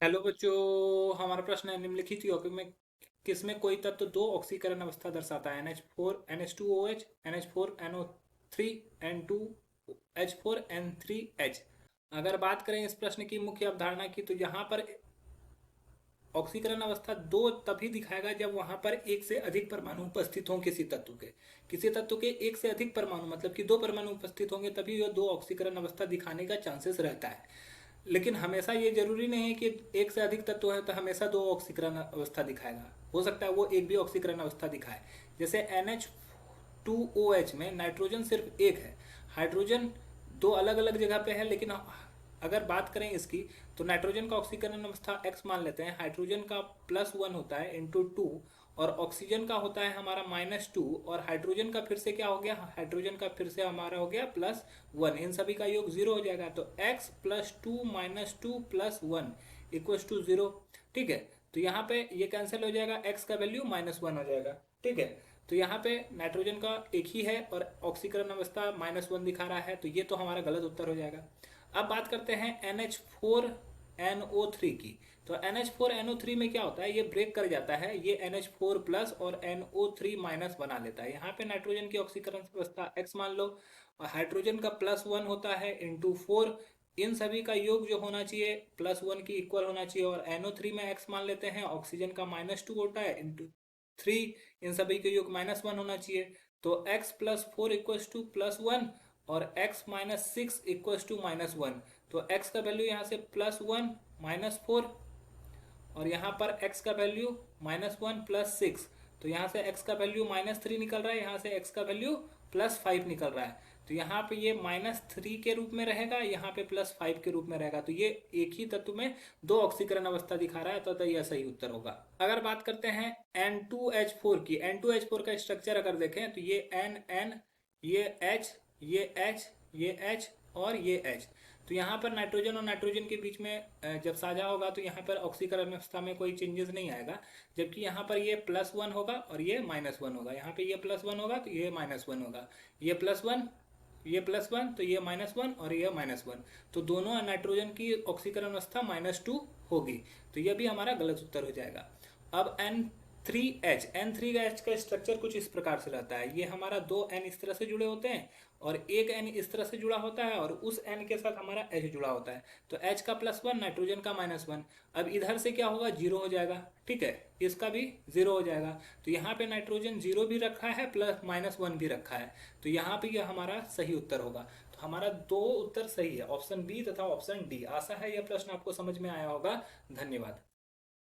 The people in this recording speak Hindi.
हेलो बच्चों, हमारा प्रश्न है निम्नलिखित यौगिक में किसमें कोई तत्व दो ऑक्सीकरण अवस्था दर्शाता है? NH4 NH2OH, NH4NO3, N2H4N3H। अगर बात करें इस प्रश्न की मुख्य अवधारणा की, तो यहाँ पर ऑक्सीकरण अवस्था दो तभी दिखाएगा जब वहां पर एक से अधिक परमाणु उपस्थित हों किसी तत्व के एक से अधिक परमाणु मतलब कि दो परमाणु उपस्थित होंगे, तभी यह दो ऑक्सीकरण अवस्था दिखाने का चांसेस रहता है। लेकिन हमेशा ये जरूरी नहीं है कि एक से अधिक तत्व है तो हमेशा दो ऑक्सीकरण अवस्था दिखाएगा। हो सकता है वो एक भी ऑक्सीकरण अवस्था दिखाए। जैसे NH2OH में नाइट्रोजन सिर्फ एक है, हाइड्रोजन दो अलग अलग जगह पे है। लेकिन अगर बात करें इसकी, तो नाइट्रोजन का ऑक्सीकरण अवस्था x मान लेते हैं, हाइड्रोजन का +1 होता है इंटू टू, और ऑक्सीजन का होता है हमारा -2, और हाइड्रोजन का फिर से क्या हो गया, हाइड्रोजन का फिर से हमारा हो गया +1। इन सभी का योग 0 हो जाएगा, तो x +2 -2 +1 = 0। ठीक है, तो यहाँ पे ये कैंसिल हो जाएगा, x का वैल्यू -1 हो जाएगा। ठीक है, तो यहाँ पे नाइट्रोजन का एक ही है और ऑक्सीकरण अवस्था -1 दिखा रहा है, तो ये तो हमारा गलत उत्तर हो जाएगा। अब बात करते हैं NH4NO3 की। तो NH4NO3 में क्या होता है, ये ब्रेक कर जाता है, ये NH4 प्लस और NO3 माइनस बना लेता है। यहाँ पे नाइट्रोजन की ऑक्सीकरण अवस्था x मान लो, और हाइड्रोजन का +1 होता है इंटू 4। इन सभी का योग जो होना चाहिए +1 की इक्वल होना चाहिए, और NO3 में x मान लेते हैं, ऑक्सीजन का -2 होता है इंटू 3। इन सभी के योग -1 होना चाहिए, तो x +4 = +1 और x -6 = -1। तो x का वैल्यू यहाँ से +1 -4, और यहाँ पर x का वैल्यू -1 +6। तो यहाँ से x का वैल्यू -3 निकल रहा है, यहाँ से x का वैल्यू +5 निकल रहा है। तो यहाँ पे ये -3 के रूप में रहेगा, यहाँ पे +5 के रूप में रहेगा। तो ये एक ही तत्व में दो ऑक्सीकरण अवस्था दिखा रहा है, तो यह सही उत्तर होगा। अगर बात करते हैं N2H4 की, N2H4 का स्ट्रक्चर अगर देखें, तो ये N, ये H, ये H, ये H और ये H। तो यहाँ पर नाइट्रोजन और नाइट्रोजन के बीच में जब साझा होगा तो यहाँ पर ऑक्सीकरण अवस्था में कोई चेंजेस नहीं आएगा, जबकि यहाँ पर ये +1 होगा और ये -1 होगा। यहाँ पे ये +1 होगा तो ये -1 होगा, ये +1, ये +1, तो ये -1 और ये -1। तो दोनों नाइट्रोजन की ऑक्सीकरण अवस्था -2 होगी, तो यह भी हमारा गलत उत्तर हो जाएगा। अब N3H का स्ट्रक्चर कुछ इस प्रकार से रहता है। ये हमारा दो N इस तरह से जुड़े होते हैं और एक N इस तरह से जुड़ा होता है, और उस N के साथ हमारा H जुड़ा होता है। तो H का +1, नाइट्रोजन का -1। अब इधर से क्या होगा, 0 हो जाएगा। ठीक है, इसका भी 0 हो जाएगा। तो यहाँ पे नाइट्रोजन 0 भी रखा है, प्लस -1 भी रखा है, तो यहाँ पे यह हमारा सही उत्तर होगा। तो हमारा दो उत्तर सही है, ऑप्शन बी तथा ऑप्शन डी। आशा है यह प्रश्न आपको समझ में आया होगा। धन्यवाद।